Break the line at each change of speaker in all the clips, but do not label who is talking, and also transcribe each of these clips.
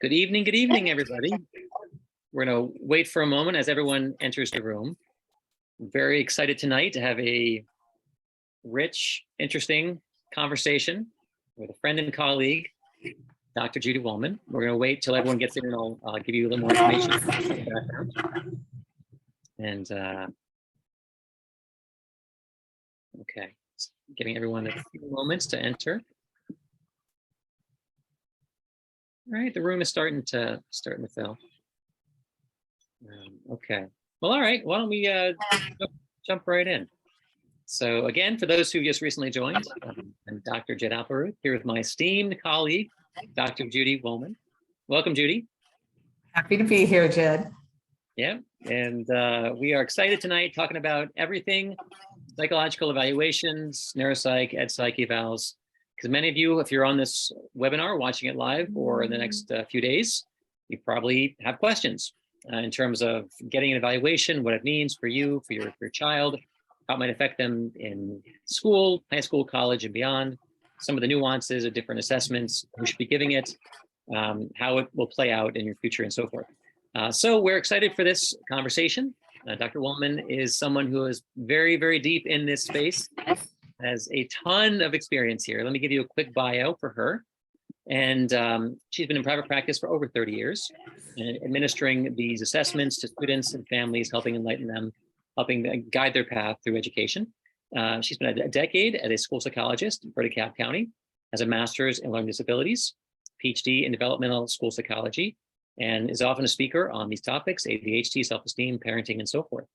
Good evening, everybody. We're going to wait for a moment as everyone enters the room. I'm very excited tonight to have a rich, interesting conversation with a friend and colleague, Dr. Judy Wolman. We're going to wait till everyone gets in and I'll give you a little more information about the background. And okay, giving everyone a few moments to enter. All right, the room is starting to fill. Okay, well, all right. Why don't we jump right in? So again, for those who just recently joined, I'm Dr. Jed Applerouth here with my esteemed colleague, Dr. Judy Wolman. Welcome, Judy.
Happy to be here, Jed.
Yeah, and we are excited tonight talking about everything psychological evaluations, neuropsych, ed-psych evals. Because many of you, if you're on this webinar, watching it live or in the next few days, you probably have questions in terms of getting an evaluation, what it means for you, for your child, how it might affect them in school, high school, college, and beyond, some of the nuances of different assessments, who should be giving it, how it will play out in your future, and so forth. So we're excited for this conversation. Dr. Wolman is someone who is very, very deep in this space, has a ton of experience here. Let me give you a quick bio for her. And she's been in private practice for over 30 years, administering these assessments to students and families, helping enlighten them, helping guide their path through education. She's been a decade as a school psychologist in DeKalb County, has a master's in learning disabilities, PhD in developmental school psychology, and is often a speaker on these topics, ADHD, self-esteem, parenting, and so forth.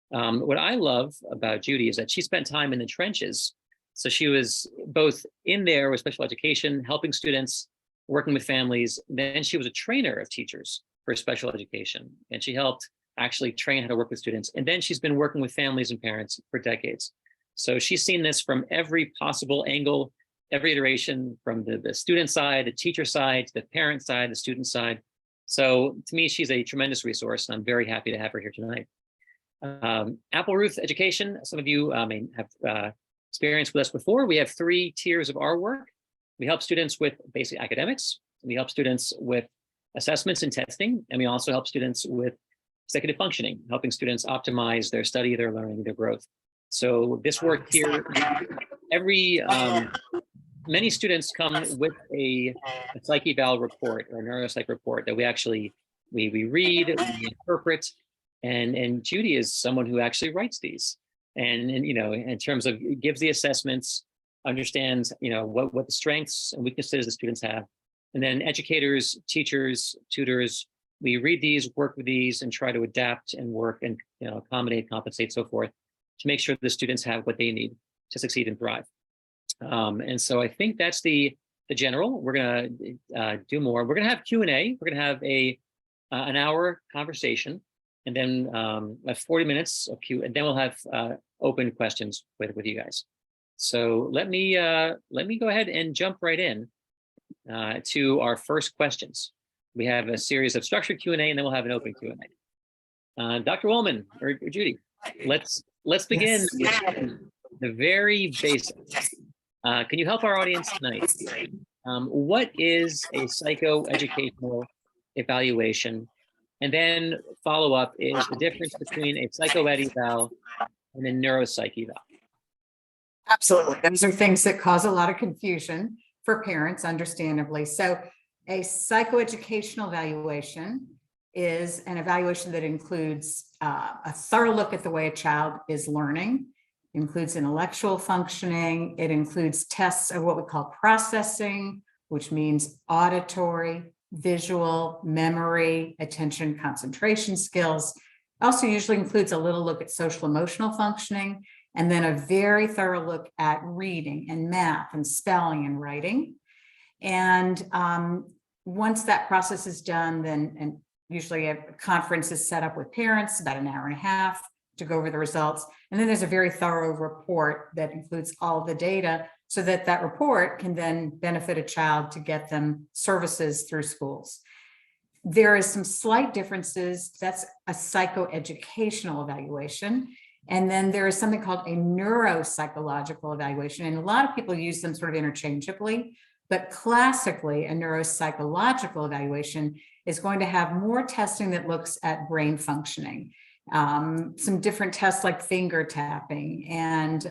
What I love about Judy is that she spent time in the trenches. So she was both in there with special education, helping students, working with families. Then she was a trainer of teachers for special education. And she helped actually train how to work with students. And then she's been working with families and parents for decades. So she's seen this from every possible angle, every iteration, from the student side, the teacher side, the parent side, the student side. So to me, she's a tremendous resource, and I'm very happy to have her here tonight. Applerouth Education, some of you may have experience with us before. We have 3 tiers of our work. We help students with basic academics. We help students with assessments and testing. And we also help students with executive functioning, helping students optimize their study, their learning, their growth. So this work here, many students come with a psych eval report or a neuropsych report that we read, we interpret, and Judy is someone who actually writes these. And you know, in terms of gives the assessments, understands what the strengths and weaknesses the students have, and then educators, teachers, tutors, we read these, work with these, and try to adapt and work and accommodate, compensate, so forth, to make sure the students have what they need to succeed and thrive. And so I think that's the general. We're gonna do more. We're gonna have Q&A. We're gonna have an hour conversation, and then 40 minutes of Q, and then we'll have open questions with you guys. So let me go ahead and jump right in to our first questions. We have a series of structured Q&A, and then we'll have an open Q&A. Dr. Wolman or Judy, let's begin with the very basics. Can you help our audience tonight? What is a psychoeducational evaluation? And then follow up is the difference between a psychoed eval and a neuropsych eval.
Absolutely. Those are things that cause a lot of confusion for parents, understandably. So a psychoeducational evaluation is an evaluation that includes a thorough look at the way a child is learning, includes intellectual functioning, it includes tests of what we call processing, which means auditory, visual, memory, attention, concentration skills. Also usually includes a little look at social emotional functioning, and then a very thorough look at reading and math and spelling and writing. And once that process is done, then usually a conference is set up with parents, about an hour and a half, to go over the results. And then there's a very thorough report that includes all the data, so that that report can then benefit a child to get them services through schools. There is some slight differences. That's a psychoeducational evaluation. And then there is something called a neuropsychological evaluation. And a lot of people use them sort of interchangeably. But classically, a neuropsychological evaluation is going to have more testing that looks at brain functioning, some different tests like finger tapping, and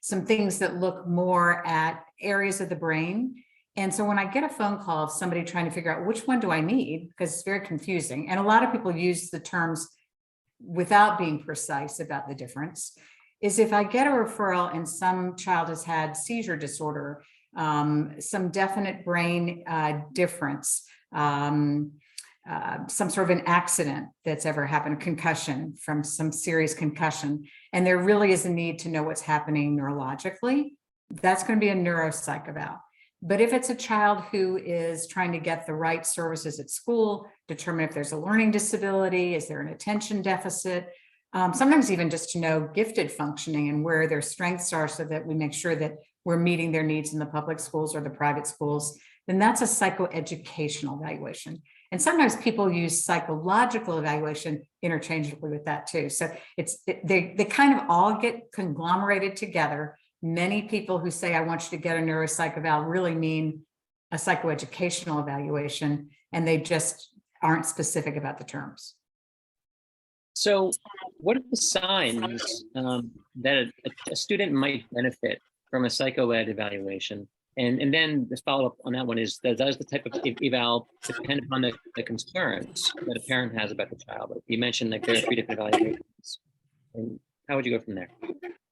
some things that look more at areas of the brain. And so when I get a phone call of somebody trying to figure out which one do I need, because it's very confusing, and a lot of people use the terms without being precise about the difference, is if I get a referral and some child has had seizure disorder, some definite brain difference, some sort of an accident that's ever happened, a concussion from some serious concussion, and there really is a need to know what's happening neurologically, that's going to be a neuropsych eval. But if it's a child who is trying to get the right services at school, determine if there's a learning disability, is there an attention deficit, sometimes even just to know gifted functioning and where their strengths are so that we make sure that we're meeting their needs in the public schools or the private schools, then that's a psychoeducational evaluation. And sometimes people use psychological evaluation interchangeably with that too. So they kind of all get conglomerated together. Many people who say, I want you to get a neuropsych eval really mean a psychoeducational evaluation, and they just aren't specific about the terms.
So what are the signs that a student might benefit from a psychoed evaluation? And then the follow-up on that one is, does the type of eval depend upon the concerns that a parent has about the child? You mentioned like there are 3 different evaluations. And how would you go from there?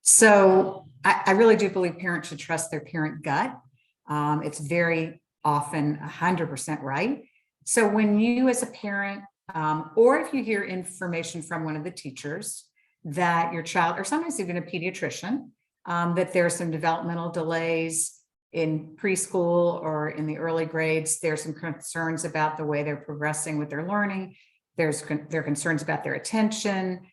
So I really do believe parents should trust their parent gut. It's very often 100% right. So when you as a parent, or if you hear information from one of the teachers that your child, or sometimes even a pediatrician, that there are some developmental delays in preschool or in the early grades, there's some concerns about the way they're progressing with their learning. There are concerns about their attention,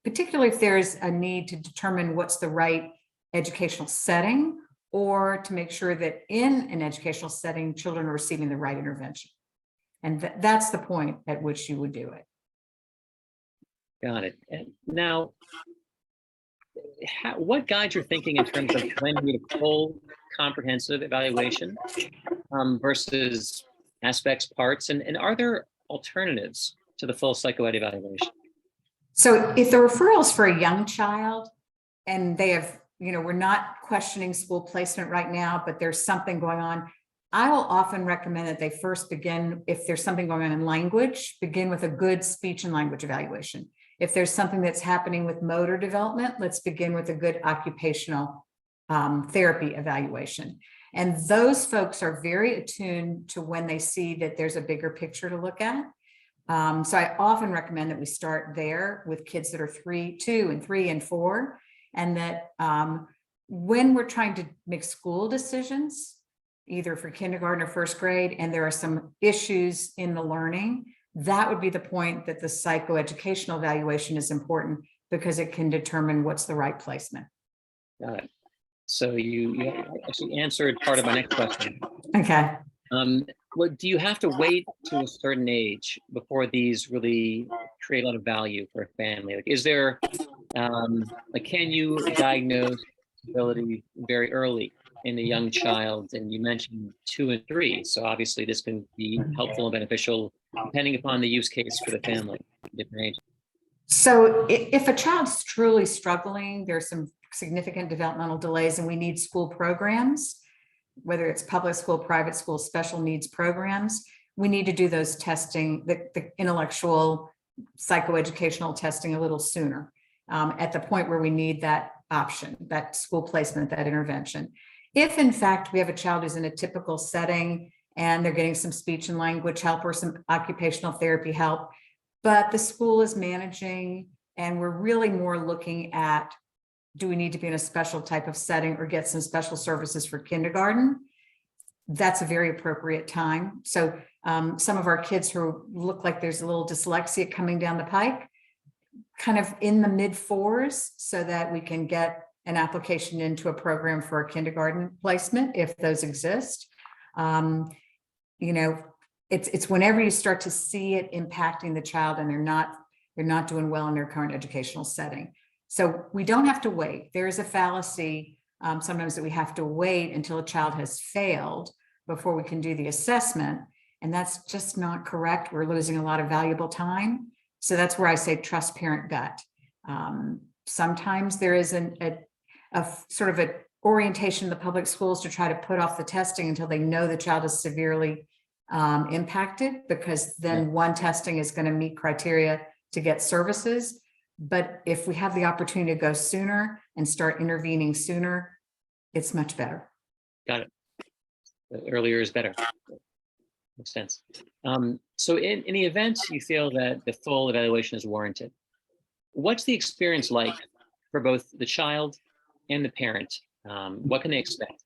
particularly if there's a need to determine what's the right educational setting, or to make sure that in an educational setting, children are receiving the right intervention. And that's the point at which you would do it.
Got it. And now, what guides your thinking in terms of when you need a full comprehensive evaluation versus aspects, parts, and are there alternatives to the full psychoed evaluation?
So if the referral is for a young child and they have, we're not questioning school placement right now, but there's something going on, I will often recommend that they first begin, if there's something going on in language, begin with a good speech and language evaluation. If there's something that's happening with motor development, let's begin with a good occupational therapy evaluation. And those folks are very attuned to when they see that there's a bigger picture to look at. So I often recommend that we start there with kids that are 2 and 3 and 4, and that when we're trying to make school decisions, either for kindergarten or first grade, and there are some issues in the learning, that would be the point that the psychoeducational evaluation is important, because it can determine what's the right placement.
Got it. So you actually answered part of my next question.
Okay.
Well, do you have to wait to a certain age before these really create a lot of value for a family? Like, is there, can you diagnose disability very early in a young child? And you mentioned 2 and 3. So obviously this can be helpful and beneficial depending upon the use case for the family, different ages.
So if a child's truly struggling, there's some significant developmental delays and we need school programs, whether it's public school, private school, special needs programs, we need to do those testing, the intellectual psychoeducational testing a little sooner, at the point where we need that option, that school placement, that intervention. If in fact we have a child who's in a typical setting and they're getting some speech and language help or some occupational therapy help, but the school is managing and we're really more looking at, do we need to be in a special type of setting or get some special services for kindergarten? That's a very appropriate time. So some of our kids who look like there's a little dyslexia coming down the pike, kind of in the mid-4s, so that we can get an application into a program for a kindergarten placement if those exist. It's whenever you start to see it impacting the child and they're not doing well in their current educational setting. So we don't have to wait. There is a fallacy sometimes that we have to wait until a child has failed before we can do the assessment. And that's just not correct. We're losing a lot of valuable time. So that's where I say trust parent gut. Sometimes there is a sort of an orientation in the public schools to try to put off the testing until they know the child is severely impacted, because then one testing is going to meet criteria to get services. But if we have the opportunity to go sooner and start intervening sooner, it's much better.
Got it. Earlier is better. Makes sense. So in the event you feel that the full evaluation is warranted, what's the experience like for both the child and the parent? What can they expect?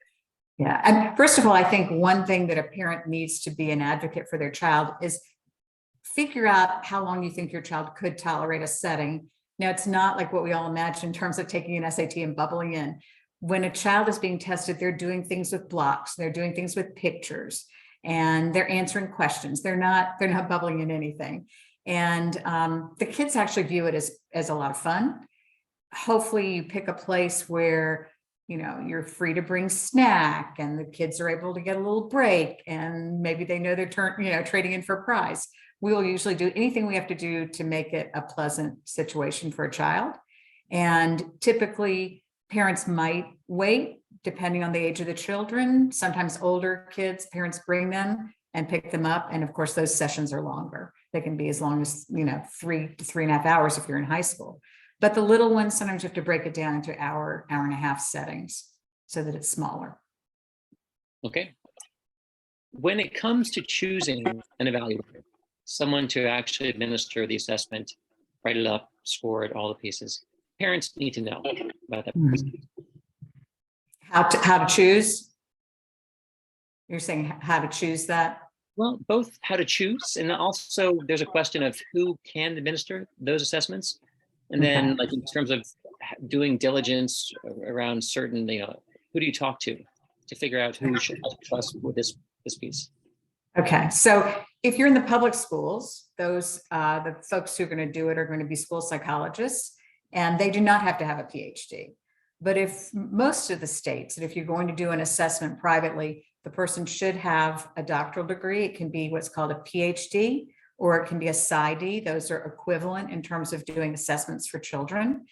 Yeah, and first of all, I think one thing that a parent needs to be an advocate for their child is figure out how long you think your child could tolerate a setting. Now, it's not like what we all imagine in terms of taking an SAT and bubbling in. When a child is being tested, they're doing things with blocks, they're doing things with pictures, and they're answering questions. They're not bubbling in anything. And the kids actually view it as a lot of fun. Hopefully you pick a place where, you know, you're free to bring snack and the kids are able to get a little break, and maybe they know they're trading in for a prize. We will usually do anything we have to do to make it a pleasant situation for a child. And typically parents might wait depending on the age of the children. Sometimes older kids, parents bring them and pick them up. And of course, those sessions are longer. They can be as long as, 3 to 3.5 hours if you're in high school. But the little ones, sometimes you have to break it down into hour and a half settings so that it's smaller.
Okay. When it comes to choosing an evaluator, someone to actually administer the assessment, write it up, score it, all the pieces, parents need to know about that.
How to choose? You're saying how to choose that?
Well, both how to choose, and also there's a question of who can administer those assessments. And then like in terms of doing diligence around certain, who do you talk to figure out who should trust with this piece? Okay, so if you're in the public schools, those the folks who are going to do it are going to be school psychologists, and they do not have to have a PhD. But if most of the states, and if you're going to do an assessment privately, the person should have a doctoral degree. It can be what's called a PhD, or it can be a PsyD. Those are equivalent in terms of doing assessments for children.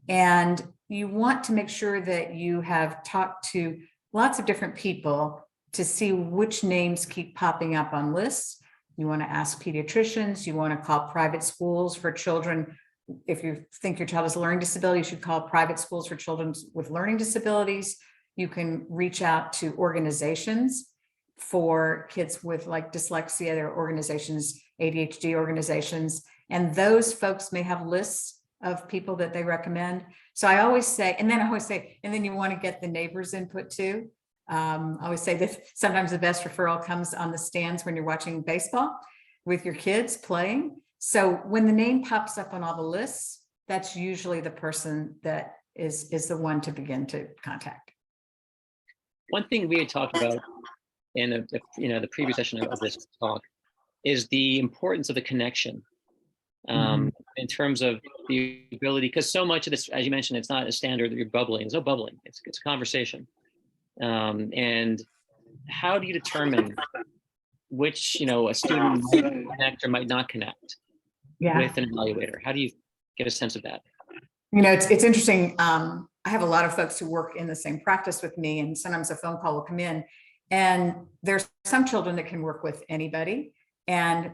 And you want to make sure that you have talked to lots of different people to see which names keep popping up on lists. You want to ask pediatricians, you want to call private schools for children. If you think your child has a learning disability, you should call private schools for children with learning disabilities. You can reach out to organizations for kids with like dyslexia. There are organizations, ADHD organizations, and those folks may have lists of people that they recommend. So I always say, and then you want to get the neighbors' input too. I always say that sometimes the best referral comes on the stands when you're watching baseball with your kids playing. So when the name pops up on all the lists, that's usually the person that is the one to begin to contact. One thing we had talked about in the previous session of this talk is the importance of the connection in terms of the ability, because so much of this, as you mentioned, it's not a standard that you're bubbling. There's no bubbling. It's a conversation. And how do you determine which a student might connect or might not connect with an evaluator? How do you get a sense of that? It's interesting. I have a lot of folks who work in the same practice with me, and sometimes a phone call will come in, and there's some children that can work with anybody, and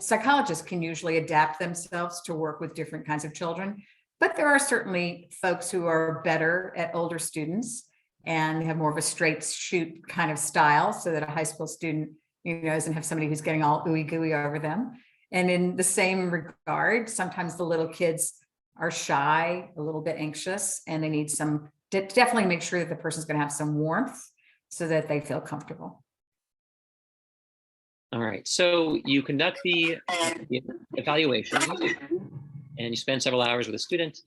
psychologists can usually adapt themselves to work with different kinds of children. But there are certainly folks who are better at older students and they have more of a straight shoot kind of style, so that a high school student doesn't have somebody who's getting all ooey gooey over them. And in the same regard, sometimes the little kids are shy, a little bit anxious, and they need definitely make sure that the person's going to have some warmth so that they feel comfortable. All right, so you conduct the evaluation and you spend several hours with a student.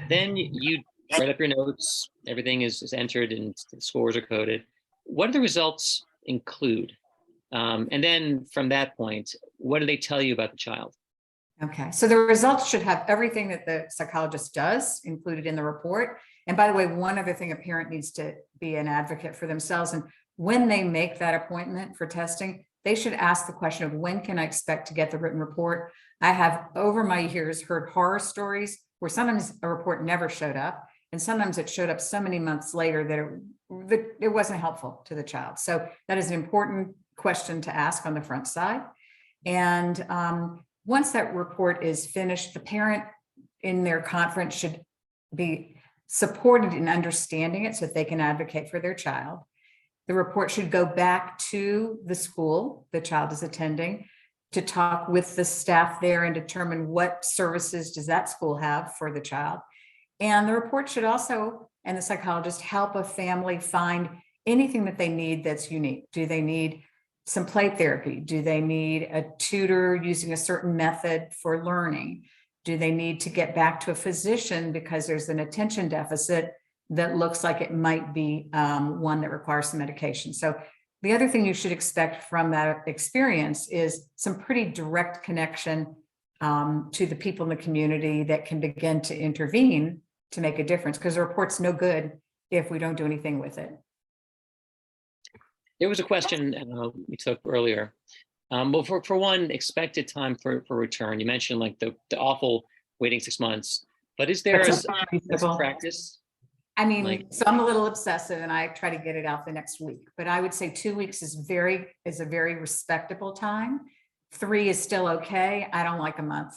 Then you write up your notes, everything is entered and the scores are coded. What do the results include? And then from that point, what do they tell you about the child? Okay, so the results should have everything that the psychologist does included in the report.
And by the way, one other thing, a parent needs to be an advocate for themselves. And when they make that appointment for testing, they should ask the question of, when can I expect to get the written report? I have over my years heard horror stories where sometimes a report never showed up, and sometimes it showed up so many months later that it wasn't helpful to the child. So that is an important question to ask on the front side. And once that report is finished, the parent in their conference should be supported in understanding it so that they can advocate for their child. The report should go back to the school the child is attending to talk with the staff there and determine what services does that school have for the child. And the report should also, and the psychologist, help a family find anything that they need that's unique. Do they need some play therapy? Do they need a tutor using a certain method for learning? Do they need to get back to a physician because there's an attention deficit that looks like it might be one that requires some medication? So the other thing you should expect from that experience is some pretty direct connection to the people in the community that can begin to intervene to make a difference, because the report's no good if we don't do anything with it.
There was a question we took earlier. Well, for one, expected time for return. You mentioned like the awful waiting 6 months, but is there a practice?
I mean, so I'm a little obsessive and I try to get it out the next week, but I would say 2 weeks is a very respectable time. 3 is still okay. I don't like a month.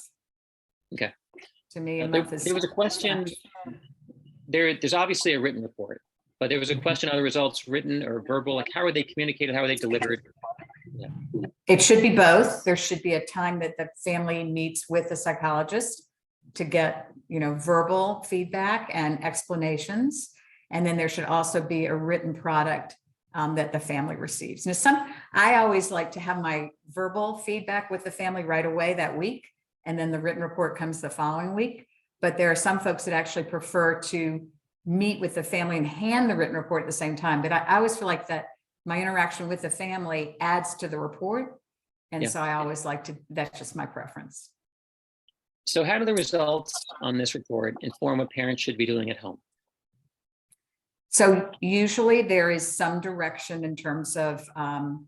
Okay.
To me, a month is.
There was a question. There's obviously a written report, but there was a question: are the results written or verbal? Like, how are they communicated? How are they delivered? Yeah.
It should be both. There should be a time that the family meets with the psychologist to get, verbal feedback and explanations. And then there should also be a written product that the family receives. Now, I always like to have my verbal feedback with the family right away that week, and then the written report comes the following week. But there are some folks that actually prefer to meet with the family and hand the written report at the same time. But I always feel like that my interaction with the family adds to the report. And so I always like to, that's just my preference.
So how do the results on this report inform what parents should be doing at home?
So usually there is some direction in terms of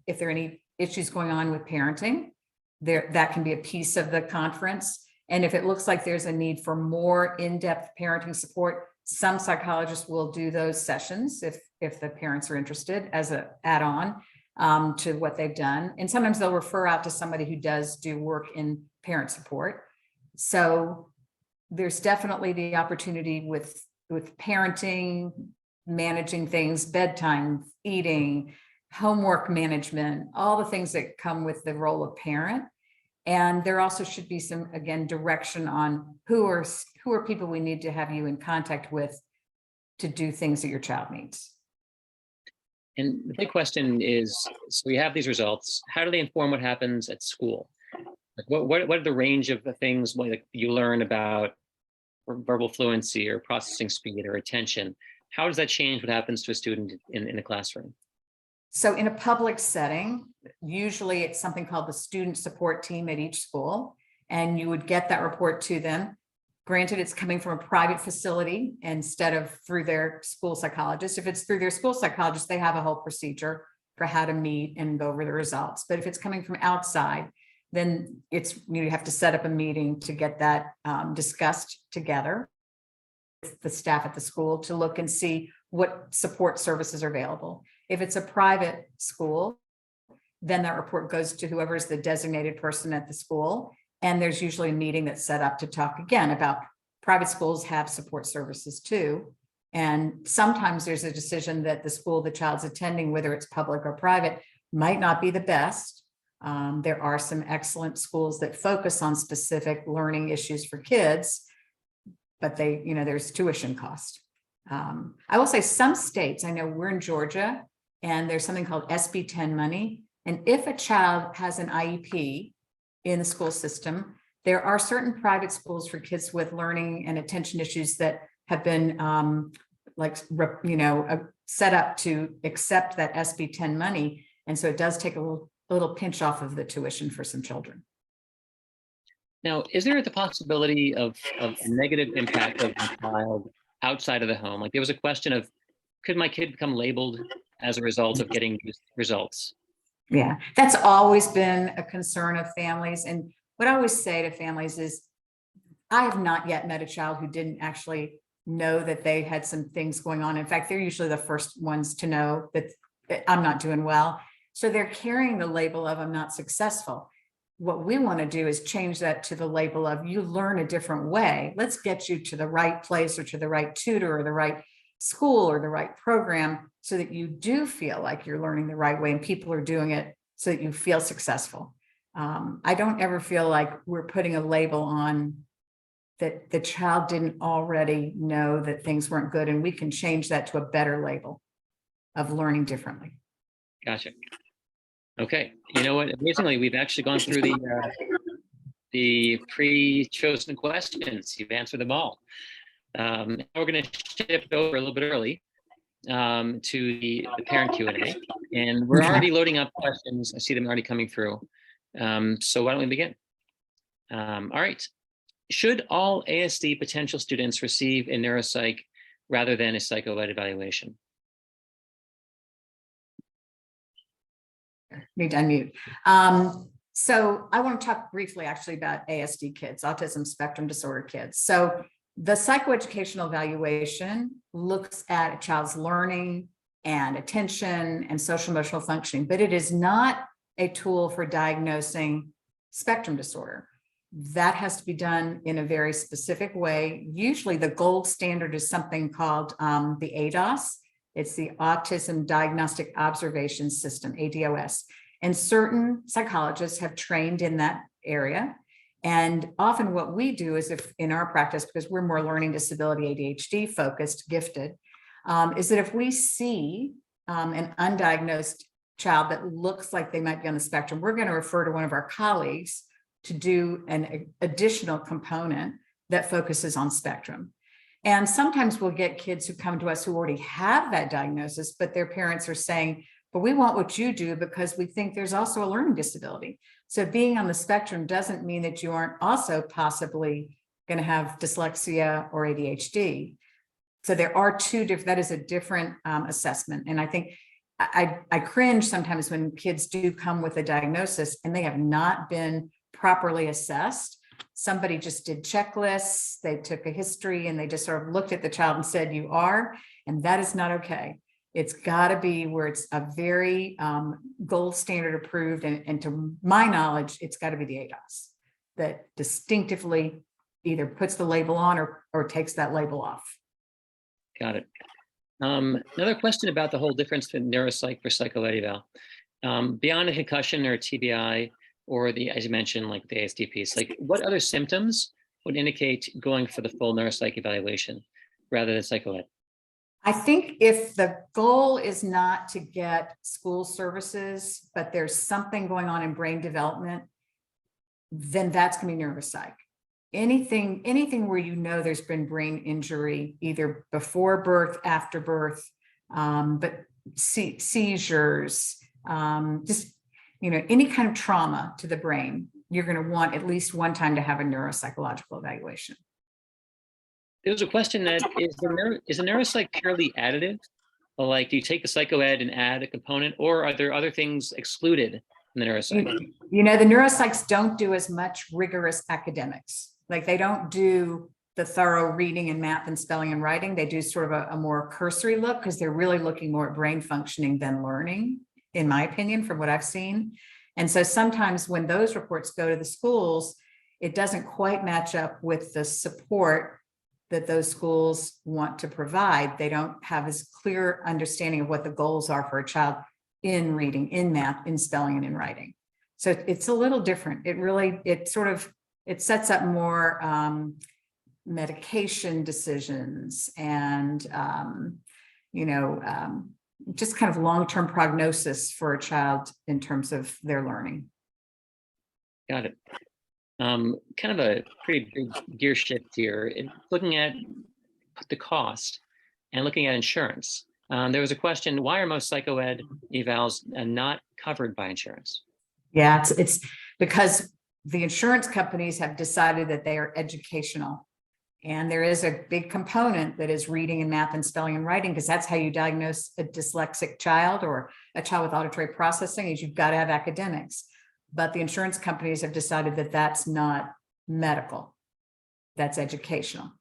if there are any issues going on with parenting, that can be a piece of the conference. And if it looks like there's a need for more in-depth parenting support, some psychologists will do those sessions if the parents are interested as an add-on to what they've done. And sometimes they'll refer out to somebody who does do work in parent support. So there's definitely the opportunity with parenting, managing things, bedtime, eating, homework management, all the things that come with the role of parent. And there also should be some, again, direction on who are people we need to have you in contact with to do things that your child needs.
And the big question is, so we have these results, how do they inform what happens at school? Like what are the range of the things like you learn about verbal fluency or processing speed or attention? How does that change what happens to a student in the classroom?
So in a public setting, usually it's something called the student support team at each school, and you would get that report to them. Granted, it's coming from a private facility instead of through their school psychologist. If it's through their school psychologist, they have a whole procedure for how to meet and go over the results. But if it's coming from outside, then you have to set up a meeting to get that discussed together with the staff at the school to look and see what support services are available. If it's a private school, then that report goes to whoever is the designated person at the school. And there's usually a meeting that's set up to talk again about private schools have support services too. And sometimes there's a decision that the school the child's attending, whether it's public or private, might not be the best. There are some excellent schools that focus on specific learning issues for kids, but there's tuition cost. I will say some states, I know we're in Georgia, and there's something called SB 10 money. And if a child has an IEP in the school system, there are certain private schools for kids with learning and attention issues that have been set up to accept that SB 10 money. And so it does take a little pinch off of the tuition for some children.
Now, is there the possibility of a negative impact of the child outside of the home? Like there was a question of, could my kid become labeled as a result of getting these results?
Yeah, that's always been a concern of families. And what I always say to families is, I have not yet met a child who didn't actually know that they had some things going on. In fact, they're usually the first ones to know that I'm not doing well. So they're carrying the label of I'm not successful. What we want to do is change that to the label of you learn a different way. Let's get you to the right place or to the right tutor or the right school or the right program so that you do feel like you're learning the right way and people are doing it so that you feel successful. I don't ever feel like we're putting a label on that the child didn't already know that things weren't good, and we can change that to a better label of learning differently.
Gotcha. Okay. You know what? Amazingly, we've actually gone through the pre-chosen questions. You've answered them all. We're going to shift over a little bit early to the parent Q&A, and we're already loading up questions. I see them already coming through. So why don't we begin? All right. Should all ASD potential students receive a neuropsych rather than a psychoed evaluation?
Need to unmute. So I want to talk briefly actually about ASD kids, autism spectrum disorder kids. So the psychoeducational evaluation looks at a child's learning and attention and social emotional functioning, but it is not a tool for diagnosing spectrum disorder. That has to be done in a very specific way. Usually the gold standard is something called the ADOS. It's the Autism Diagnostic Observation System, ADOS. And certain psychologists have trained in that area. And often what we do is, if in our practice, because we're more learning disability, ADHD focused, gifted, is that if we see an undiagnosed child that looks like they might be on the spectrum, we're going to refer to one of our colleagues to do an additional component that focuses on spectrum. And sometimes we'll get kids who come to us who already have that diagnosis, but their parents are saying, but we want what you do because we think there's also a learning disability. So being on the spectrum doesn't mean that you aren't also possibly going to have dyslexia or ADHD. So there are two different, that is a different assessment. And I think I cringe sometimes when kids do come with a diagnosis and they have not been properly assessed. Somebody just did checklists, they took a history and they just sort of looked at the child and said, you are, and that is not okay. It's got to be where it's a very gold standard approved. And to my knowledge, it's got to be the ADOS that distinctively either puts the label on or takes that label off.
Got it. Another question about the whole difference between neuropsych for psychoed eval. Beyond a concussion or TBI, or the, as you mentioned, like the ASD piece, like what other symptoms would indicate going for the full neuropsych evaluation rather than psychoed?
I think if the goal is not to get school services, but there's something going on in brain development, then that's going to be neuropsych. Anything where you know there's been brain injury, either before birth, after birth, but seizures, just any kind of trauma to the brain, you're going to want at least one time to have a neuropsychological evaluation.
There was a question that is a neuropsych purely additive? Like, do you take the psychoed and add a component, or are there other things excluded in the neuropsych?
The neuropsychs don't do as much rigorous academics. Like they don't do the thorough reading and math and spelling and writing. They do sort of a more cursory look because they're really looking more at brain functioning than learning, in my opinion, from what I've seen. And so sometimes when those reports go to the schools, it doesn't quite match up with the support that those schools want to provide. They don't have as clear understanding of what the goals are for a child in reading, in math, in spelling, and in writing. So it's a little different. It sets up more medication decisions and, just kind of long-term prognosis for a child in terms of their learning.
Got it. Kind of a pretty big gear shift here. Looking at the cost and looking at insurance. There was a question, why are most psychoed evals not covered by insurance?
Yeah, it's because the insurance companies have decided that they are educational And there is a big component that is reading and math and spelling and writing, because that's how you diagnose a dyslexic child or a child with auditory processing, is you've got to have academics. But the insurance companies have decided that that's not medical, that's educational.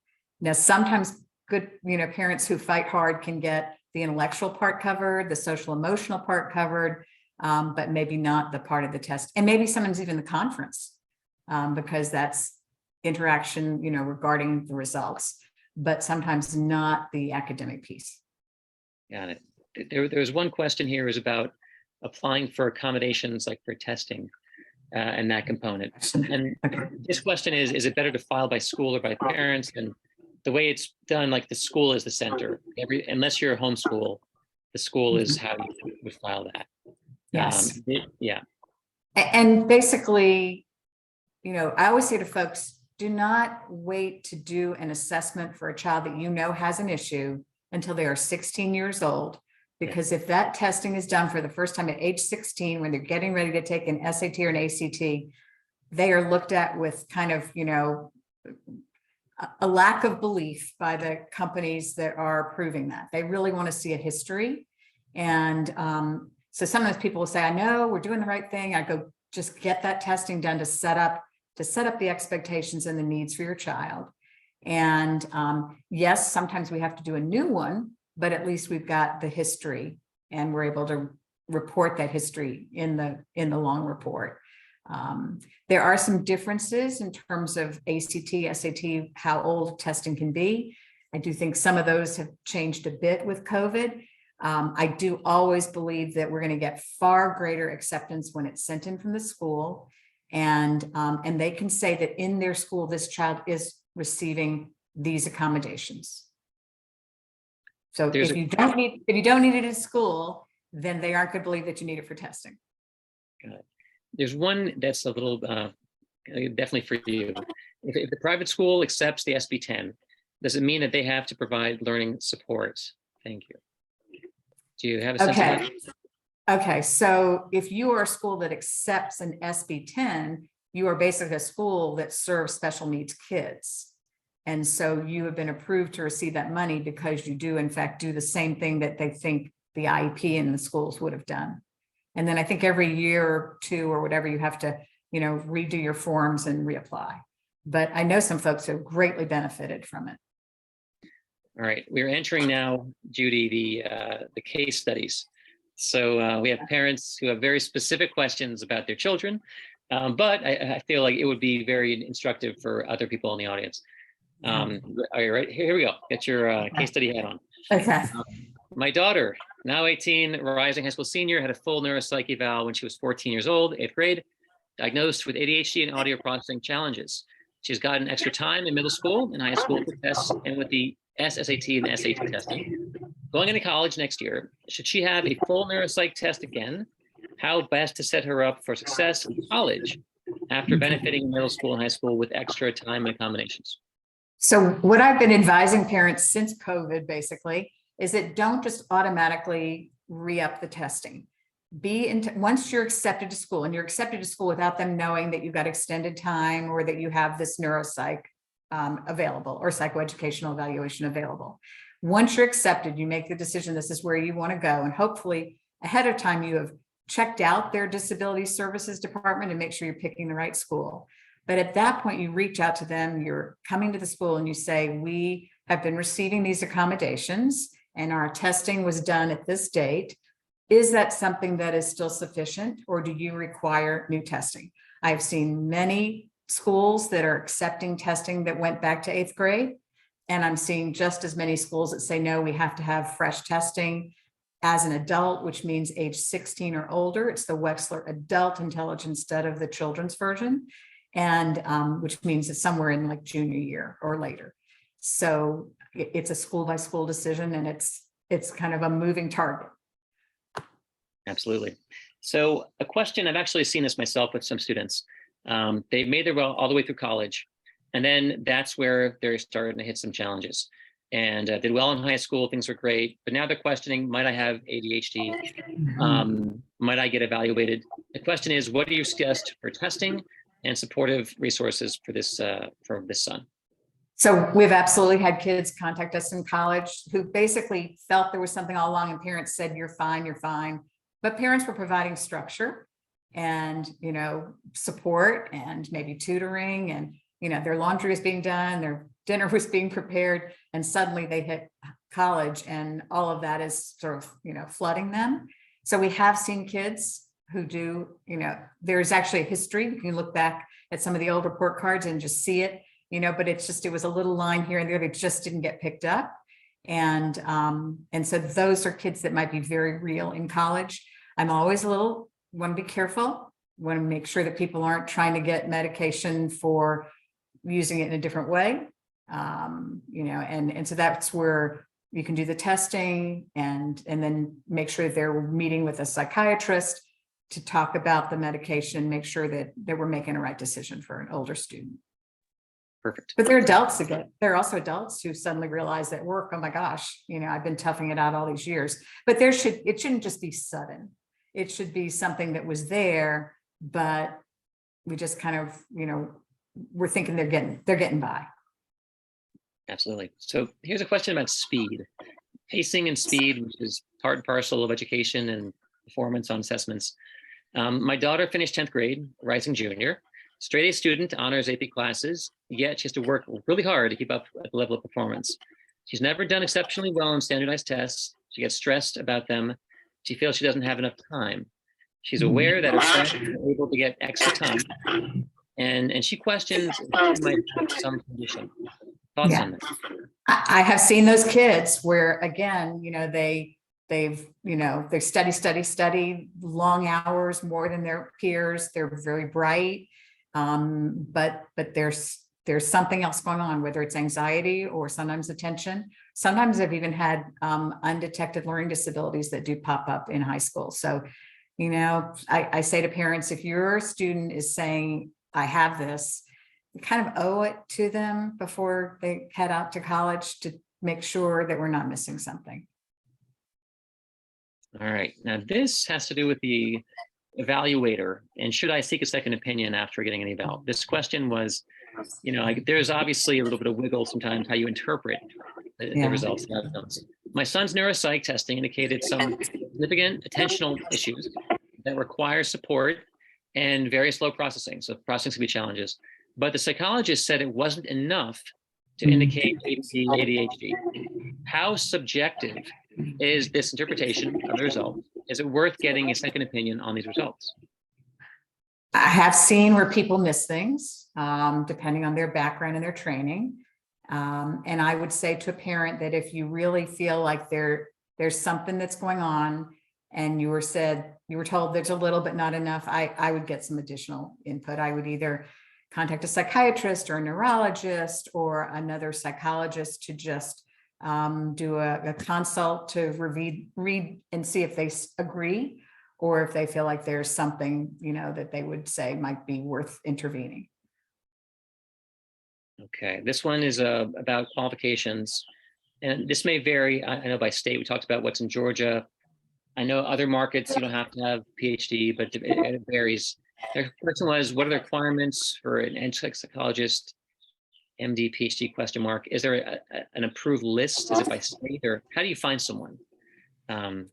Now, sometimes good, parents who fight hard can get the intellectual part covered, the social emotional part covered, but maybe not the part of the test. And maybe someone's even the conference, because that's interaction, regarding the results, but sometimes not the academic piece.
Got it. There's one question here is about applying for accommodations, like for testing and that component. And this question is it better to file by school or by parents? And the way it's done, like the school is the center. Unless you're a homeschool, the school is how you would file that.
Yes.
Yeah.
And basically, I always say to folks, do not wait to do an assessment for a child that has an issue until they are 16 years old. Because if that testing is done for the first time at age 16, when they're getting ready to take an SAT or an ACT, they are looked at with kind of, a lack of belief by the companies that are approving that. They really want to see a history. And so sometimes people will say, I know we're doing the right thing. I go, just get that testing done to set up the expectations and the needs for your child. And yes, sometimes we have to do a new one, but at least we've got the history and we're able to report that history in the long report. There are some differences in terms of ACT, SAT, how old testing can be. I do think some of those have changed a bit with COVID. I do always believe that we're going to get far greater acceptance when it's sent in from the school, and they can say that in their school, this child is receiving these accommodations. So if you don't need it in school, then they aren't going to believe that you need it for testing.
Got it. There's one that's a little definitely for you. If the private school accepts the SB10, does it mean that they have to provide learning support? Thank you. Do you have a sense of that?
Okay, so if you are a school that accepts an SB10, you are basically a school that serves special needs kids. And so you have been approved to receive that money because you do, in fact, do the same thing that they think the IEP in the schools would have done. And then I think every year or two or whatever, you have to, redo your forms and reapply. But I know some folks who have greatly benefited from it.
All right, we're entering now, Judy, the case studies. So we have parents who have very specific questions about their children, but I feel like it would be very instructive for other people in the audience. All right, here we go. Get your case study hat on.
Okay.
My daughter, now 18, rising high school senior, had a full neuropsych eval when she was 14 years old, 8th grade, diagnosed with ADHD and audio processing challenges. She's gotten extra time in middle school and high school for tests and with the SSAT and SAT testing. Going into college next year, should she have a full neuropsych test again? How best to set her up for success in college after benefiting in middle school and high school with extra time and accommodations?
So what I've been advising parents since COVID basically is that don't just automatically re-up the testing. Once you're accepted to school, and you're accepted to school without them knowing that you've got extended time or that you have this neuropsych available or psychoeducational evaluation available. Once you're accepted, you make the decision, this is where you want to go. And hopefully ahead of time, you have checked out their disability services department and make sure you're picking the right school. But at that point, you reach out to them, you're coming to the school and you say, we have been receiving these accommodations and our testing was done at this date. Is that something that is still sufficient, or do you require new testing? I've seen many schools that are accepting testing that went back to 8th grade. And I'm seeing just as many schools that say, no, we have to have fresh testing as an adult, which means age 16 or older. It's the Wechsler adult intelligence instead of the children's version. And which means it's somewhere in like junior year or later. So it's a school by school decision, and it's kind of a moving target.
Absolutely. So a question, I've actually seen this myself with some students. They made their way all the way through college, and then that's where they're starting to hit some challenges. And did well in high school, things were great, but now they're questioning, might I have ADHD? Might I get evaluated? The question is, what do you suggest for testing and supportive resources for this son?
So we've absolutely had kids contact us in college who basically felt there was something all along, and parents said, you're fine, you're fine. But parents were providing structure and, support and maybe tutoring, and, their laundry was being done, their dinner was being prepared, and suddenly they hit college and all of that is sort of, flooding them. So we have seen kids who do, there's actually a history. You can look back at some of the old report cards and just see it, but it was a little line here and there that just didn't get picked up. And so those are kids that might be very real in college. I'm always want to be careful, want to make sure that people aren't trying to get medication for using it in a different way. And so that's where you can do the testing and then make sure they're meeting with a psychiatrist to talk about the medication, make sure that we're making a right decision for an older student.
Perfect.
But they're adults again. There are also adults who suddenly realize at work, oh my gosh, I've been toughing it out all these years. But it shouldn't just be sudden. It should be something that was there, but we just kind of, we're thinking they're getting by.
Absolutely. So here's a question about speed, pacing and speed, which is part and parcel of education and performance on assessments. My daughter finished 10th grade, rising junior, straight A student, honors AP classes, yet she has to work really hard to keep up at the level of performance. She's never done exceptionally well on standardized tests. She gets stressed about them. She feels she doesn't have enough time. She's aware that her friends are able to get extra time. And she questions if she might have some condition. Thoughts on this?
I have seen those kids where, again, they study long hours, more than their peers. They're very bright. But there's something else going on, whether it's anxiety or sometimes attention. Sometimes I've even had undetected learning disabilities that do pop up in high school. So, I say to parents, if your student is saying, I have this, you kind of owe it to them before they head out to college to make sure that we're not missing something.
All right. Now, this has to do with the evaluator, and should I seek a second opinion after getting an eval? This question was, there's obviously a little bit of wiggle sometimes how you interpret the results and outcomes. My son's neuropsych testing indicated some significant attentional issues that require support and very slow processing. So processing can be challenges. But the psychologist said it wasn't enough to indicate ADHD. How subjective is this interpretation of the result? Is it worth getting a second opinion on these results?
I have seen where people miss things, depending on their background and their training. And I would say to a parent that if you really feel like there's something that's going on and you were told there's a little but not enough, I would get some additional input. I would either contact a psychiatrist or a neurologist or another psychologist to just do a consult to read and see if they agree, or if they feel like there's something, that they would say might be worth intervening.
Okay, this one is about qualifications, and this may vary. I know by state, we talked about what's in Georgia. I know other markets, you don't have to have PhD, but it varies. The question was, what are the requirements for an psychologist, MD, PhD, question mark? Is there an approved list? Is it by state, or how do you find someone?
Again,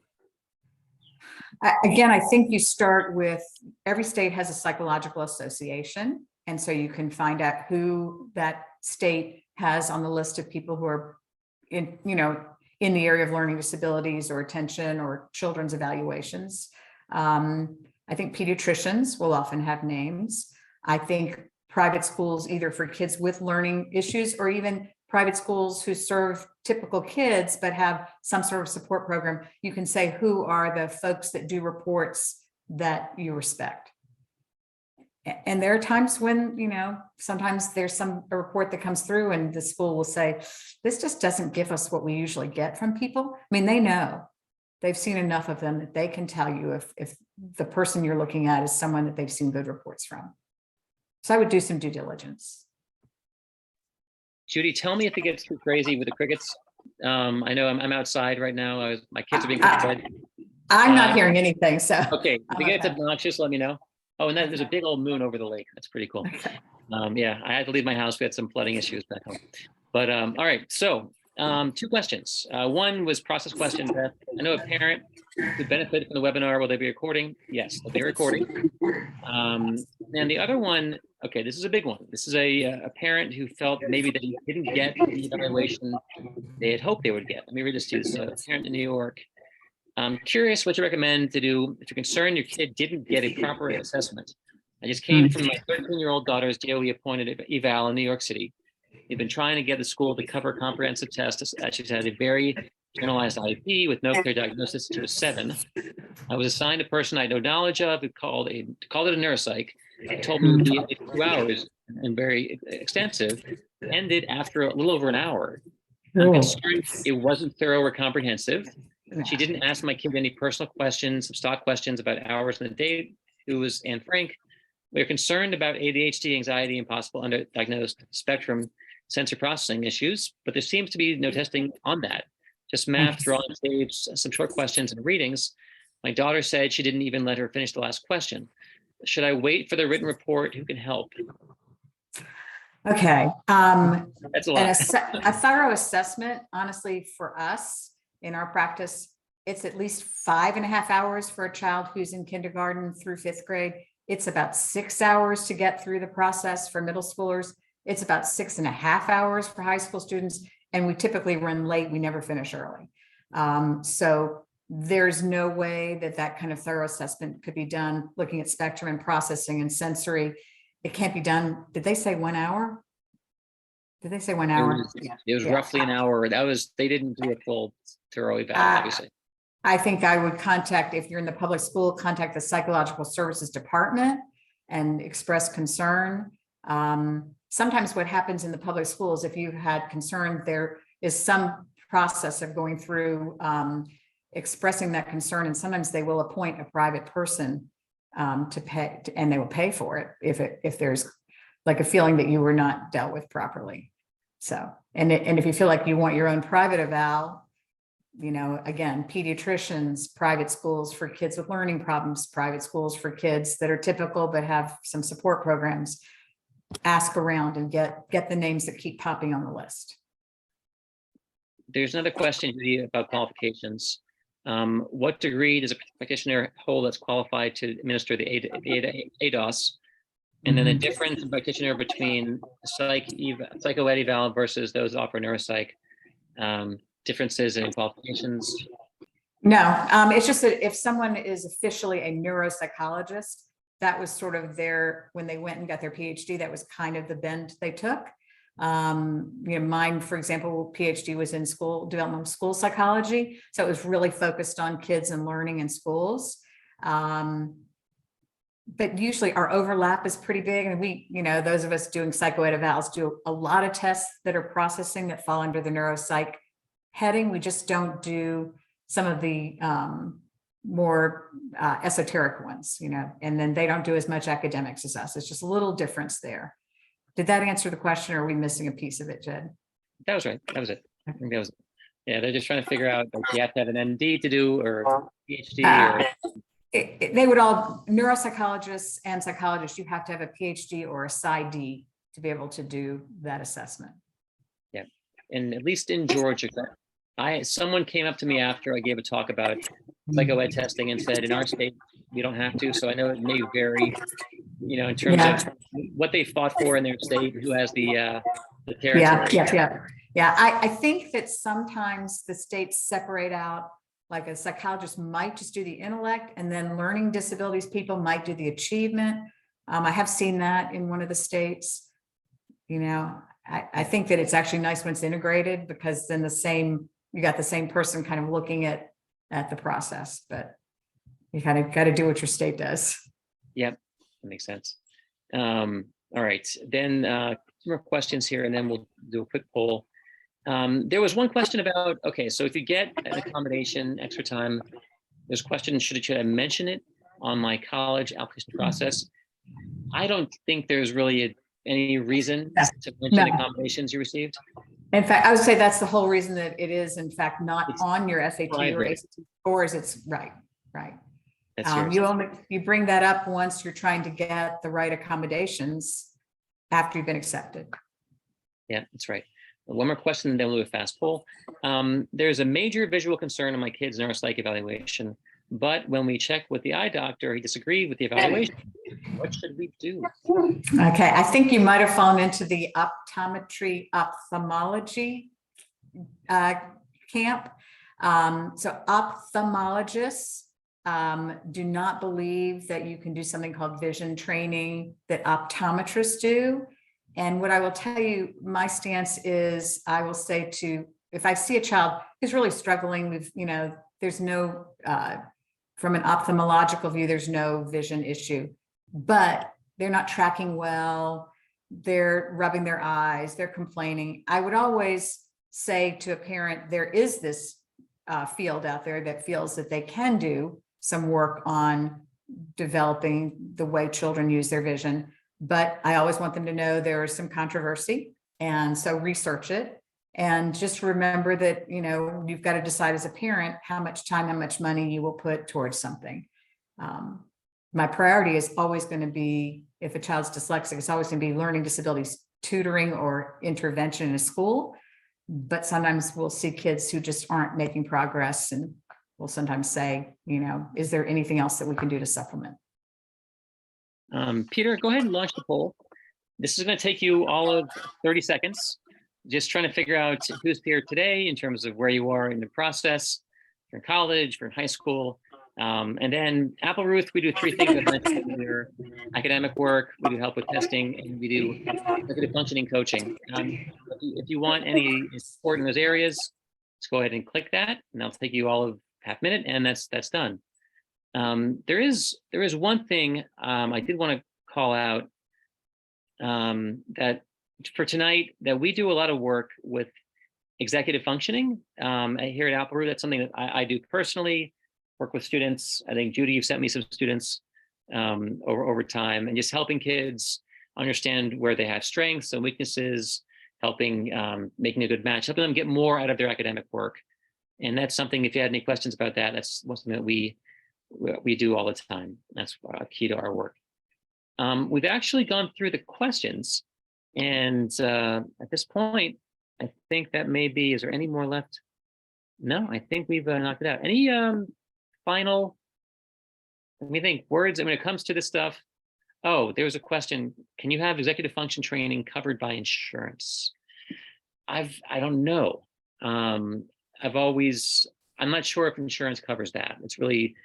I think you start with, every state has a psychological association. And so you can find out who that state has on the list of people who are in the area of learning disabilities or attention or children's evaluations. I think pediatricians will often have names. I think private schools, either for kids with learning issues or even private schools who serve typical kids but have some sort of support program, you can say, who are the folks that do reports that you respect? And there are times when, sometimes there's a report that comes through and the school will say, this just doesn't give us what we usually get from people. I mean, they know, they've seen enough of them that they can tell you if the person you're looking at is someone that they've seen good reports from. So I would do some due diligence.
Judy, tell me if it gets too crazy with the crickets. I know I'm outside right now. My kids are being put to bed.
I'm not hearing anything, so.
Okay, if it gets obnoxious, let me know. Oh, and then there's a big old moon over the lake. That's pretty cool.
Okay.
Yeah, I had to leave my house. We had some flooding issues back home. But all right, so two questions. One was process question, Beth. I know a parent who benefited from the webinar. Will they be recording? Yes, they'll be recording. And the other one, okay, this is a big one. This is a parent who felt maybe they didn't get the evaluation they had hoped they would get. Let me read this to you. This is a parent in New York. I'm curious what you recommend to do if you're concerned your kid didn't get a proper assessment. I just came from my 13-year-old daughter's DOE appointed eval in New York City. We've been trying to get the school to cover comprehensive tests. She's had a very generalized IEP with no clear diagnosis to a 7. I was assigned a person I had no knowledge of who called it a neuropsych. It told me it would be 2 hours and very extensive. Ended after a little over an hour. I'm concerned it wasn't thorough or comprehensive. She didn't ask my kid any personal questions, some stock questions about hours in the day. Who was Anne Frank. We're concerned about ADHD, anxiety, and possible underdiagnosed spectrum sensor processing issues, but there seems to be no testing on that. Just math, drawing shapes, some short questions and readings. My daughter said she didn't even let her finish the last question. Should I wait for the written report? Who can help?
Okay.
That's a lot.
A thorough assessment, honestly, for us in our practice, it's at least 5.5 hours for a child who's in kindergarten through 5th grade. It's about 6 hours to get through the process for middle schoolers. It's about 6.5 hours for high school students. And we typically run late. We never finish early. So there's no way that kind of thorough assessment could be done looking at spectrum and processing and sensory. It can't be done. Did they say 1 hour? Did they say 1 hour?
It was roughly an hour. They didn't do a full thorough eval, obviously.
I think I would contact, if you're in the public school, contact the psychological services department and express concern. Sometimes what happens in the public schools, if you had concern, there is some process of going through expressing that concern, and sometimes they will appoint a private person to pay, and they will pay for it if there's like a feeling that you were not dealt with properly. So, and if you feel like you want your own private eval, again, pediatricians, private schools for kids with learning problems, private schools for kids that are typical but have some support programs, ask around and get the names that keep popping on the list.
There's another question about qualifications. What degree does a practitioner hold that's qualified to administer the ADOS? And then the difference in practitioner between psychoed eval versus those that offer neuropsych, differences in qualifications?
No, it's just that if someone is officially a neuropsychologist, that was sort of when they went and got their PhD, that was kind of the bend they took. Mine, for example, PhD was in developmental school psychology. So it was really focused on kids and learning in schools. But usually our overlap is pretty big. And we, those of us doing psychoed evals do a lot of tests that are processing that fall under the neuropsych heading. We just don't do some of the more esoteric ones, and then they don't do as much academics as us. It's just a little difference there. Did that answer the question, or are we missing a piece of it, Jed?
That was right. That was it. I think that was it. Yeah, they're just trying to figure out, like, you have to have an MD to do, or PhD, or
they would all, neuropsychologists and psychologists, you have to have a PhD or a PsyD to be able to do that assessment.
Yeah, and at least in Georgia, someone came up to me after I gave a talk about psychoed testing and said, in our state, we don't have to. So I know it may vary, in terms of what they fought for in their state, who has the territory.
Yeah. I think that sometimes the states separate out, like a psychologist might just do the intellect, and then learning disabilities people might do the achievement. I have seen that in one of the states. I think that it's actually nice when it's integrated, because then you got the same person kind of looking at the process, but you kind of got to do what your state does.
Yep, that makes sense. All right, then some more questions here, and then we'll do a quick poll. There was one question about, okay, so if you get an accommodation, extra time, there's a question, should I mention it on my college application process? I don't think there's really any reason to mention accommodations you received.
In fact, I would say that's the whole reason that it is, in fact, not on your SAT or ACT scores. It's right. You bring that up once you're trying to get the right accommodations after you've been accepted.
Yeah, that's right. One more question, and then we'll do a fast poll. There's a major visual concern in my kid's neuropsych evaluation, but when we checked with the eye doctor, he disagreed with the evaluation. What should we do?
Okay, I think you might have fallen into the ophthalmology camp. So ophthalmologists do not believe that you can do something called vision training that optometrists do. And what I will tell you, my stance is, I will say if I see a child who's really struggling with, there's no, from an ophthalmological view, there's no vision issue, but they're not tracking well, they're rubbing their eyes, they're complaining. I would always say to a parent, there is this field out there that feels that they can do some work on developing the way children use their vision. But I always want them to know there is some controversy. And so research it. And just remember that, you've got to decide as a parent how much time, how much money you will put towards something. My priority is always going to be, if a child's dyslexic, it's always going to be learning disabilities tutoring or intervention in a school. But sometimes we'll see kids who just aren't making progress, and we'll sometimes say, is there anything else that we can do to supplement?
Peter, go ahead and launch the poll. This is going to take you all of 30 seconds. Just trying to figure out who's here today in terms of where you are in the process. If you're in college, if you're in high school. And then Applerouth, we do 3 things at your academic work, we do help with testing, and we do executive functioning coaching. If you want any support in those areas, let's go ahead and click that, and that'll take you all of half minute, and that's done. There is one thing I did want to call out that for tonight, that we do a lot of work with executive functioning here at Applerouth. That's something that I do personally. Work with students. I think, Judy, you've sent me some students over time, and just helping kids understand where they have strengths and weaknesses, helping making a good match, helping them get more out of their academic work. And that's something, if you had any questions about that, that's something that we do all the time. That's key to our work. We've actually gone through the questions, and at this point, I think that maybe, is there any more left? No, I think we've knocked it out. Any final, let me think, words, when it comes to this stuff. Oh, there was a question. Can you have executive function training covered by insurance? I don't know. I'm not sure if insurance covers that. It's really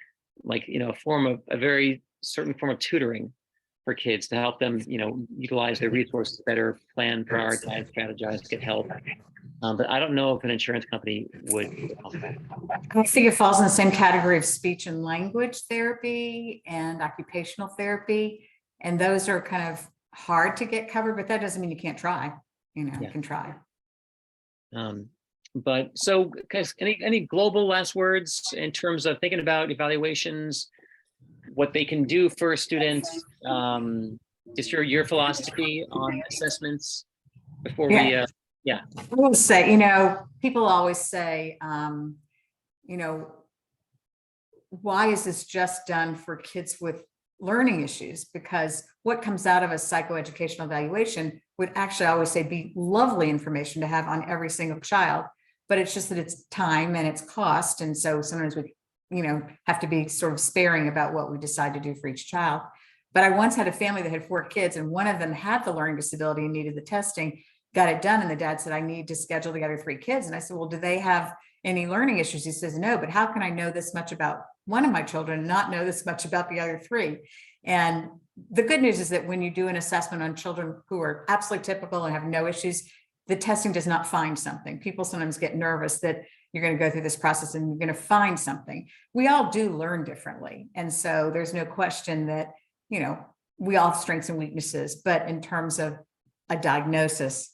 like, a very certain form of tutoring for kids to help them, utilize their resources better, plan, prioritize, strategize, get help. But I don't know if an insurance company would help that.
I think it falls in the same category of speech and language therapy and occupational therapy. And those are kind of hard to get covered, but that doesn't mean you can't try. You can try.
But so, guys, any global last words in terms of thinking about evaluations, what they can do for a student, just your philosophy on assessments before we I
will say, people always say, why is this just done for kids with learning issues? Because what comes out of a psychoeducational evaluation would actually, I always say, be lovely information to have on every single child, but it's just that it's time and it's cost. And so sometimes we, have to be sort of sparing about what we decide to do for each child. But I once had a family that had 4 kids, and one of them had the learning disability and needed the testing, got it done. And the dad said, I need to schedule the other 3 kids. And I said, well, do they have any learning issues? He says, no, but how can I know this much about one of my children and not know this much about the other 3? And the good news is that when you do an assessment on children who are absolutely typical and have no issues, the testing does not find something. People sometimes get nervous that you're going to go through this process and you're going to find something. We all do learn differently. And so there's no question that, we all have strengths and weaknesses, but in terms of a diagnosis,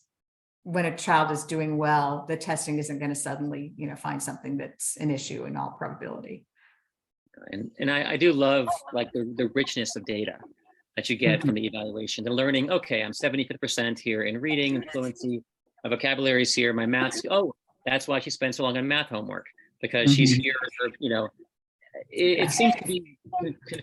when a child is doing well, the testing isn't going to suddenly, find something that's an issue in all probability.
And I do love like the richness of data that you get from the evaluation, the learning. Okay, I'm 75% here in reading and fluency. My vocabulary is here. My maths. Oh, that's why she spent so long on math homework, because she's here. It seems to be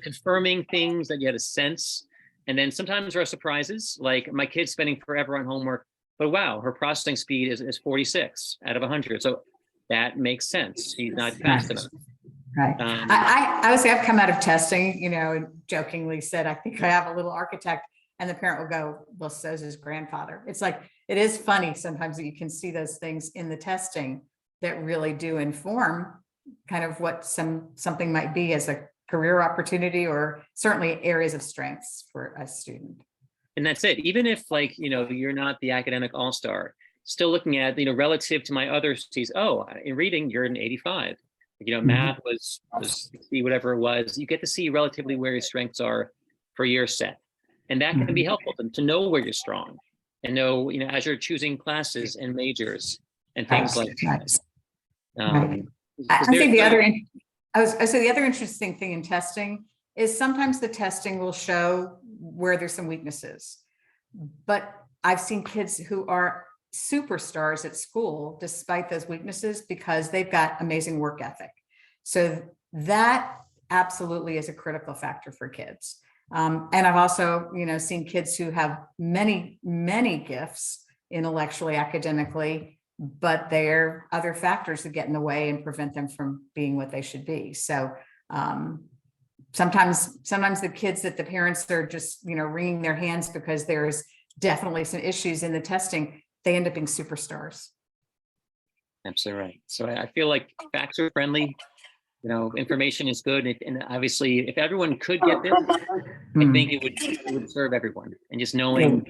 confirming things that you had a sense. And then sometimes there are surprises, like my kid's spending forever on homework. but wow, her processing speed is 46 out of 100. So that makes sense. She's not fast enough.
Right. I would say I've come out of testing, and jokingly said, I think I have a little architect, and the parent will go, well, so's his grandfather. It's like, it is funny sometimes that you can see those things in the testing that really do inform kind of what something might be as a career opportunity, or certainly areas of strengths for a student.
And that's it. Even if you're not the academic all-star, still looking at, relative to my other C's, in reading, you're an 85. Math was 60, whatever it was. You get to see relatively where your strengths are for your set. And that can be helpful to know where you're strong and know, as you're choosing classes and majors and things like that.
I think the other interesting thing in testing is sometimes the testing will show where there's some weaknesses, but I've seen kids who are superstars at school despite those weaknesses because they've got amazing work ethic. So that absolutely is a critical factor for kids. And I've also, seen kids who have many, many gifts intellectually, academically, but there are other factors that get in the way and prevent them from being what they should be. So sometimes the kids that the parents are just, wringing their hands because there's definitely some issues in the testing, they end up being superstars.
Absolutely right. So I feel like facts are friendly, information is good. And obviously, if everyone could get this, I think it would serve everyone. And just knowing,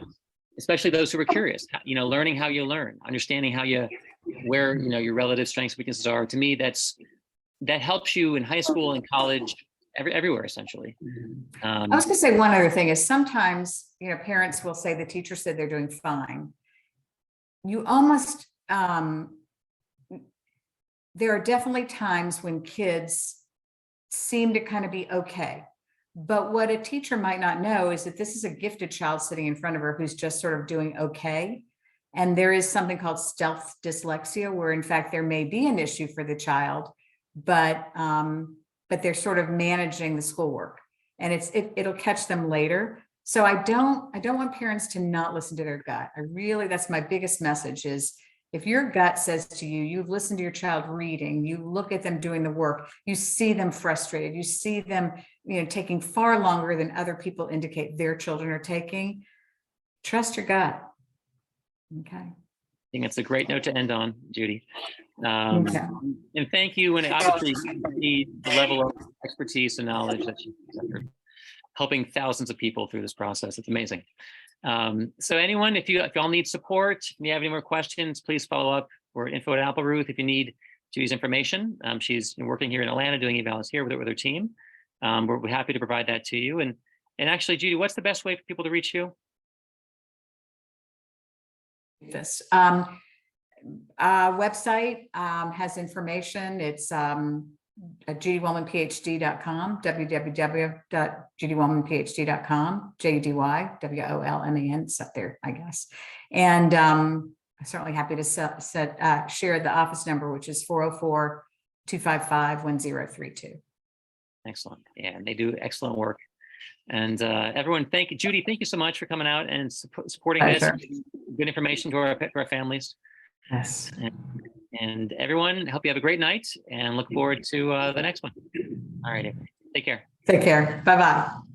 especially those who are curious, learning how you learn, understanding where your relative strengths, weaknesses are. To me, that helps you in high school and college, everywhere essentially.
I was going to say one other thing is sometimes, parents will say the teacher said they're doing fine. You almost, there are definitely times when kids seem to kind of be okay. But what a teacher might not know is that this is a gifted child sitting in front of her who's just sort of doing okay. And there is something called stealth dyslexia, where in fact there may be an issue for the child, but they're sort of managing the schoolwork, and it'll catch them later. So I don't want parents to not listen to their gut. That's my biggest message is, if your gut says to you, you've listened to your child reading, you look at them doing the work, you see them frustrated, you see them, taking far longer than other people indicate their children are taking, trust your gut. Okay.
I think that's a great note to end on, Judy.
Okay.
And thank you. And obviously, the level of expertise and knowledge that you're helping thousands of people through this process. It's amazing. So anyone, if you all need support, if you have any more questions, please follow up. We're at info at Applerouth if you need Judy's information. She's working here in Atlanta doing evals here with her team. We're happy to provide that to you. And actually, Judy, what's the best way for people to reach you?
This website has information. It's JudyWolmanPhD.com, www.JudyWolmanPhD.com, JUDYWOLMAN. It's up there, I guess. And I'm certainly happy to share the office number, which is 404-255-1032.
Excellent. Yeah, and they do excellent work. And everyone, thank you, Judy. Thank you so much for coming out and supporting this. Good information to our families.
Yes.
And everyone, hope you have a great night and look forward to the next one. All right. Take care.
Take care. Bye-bye.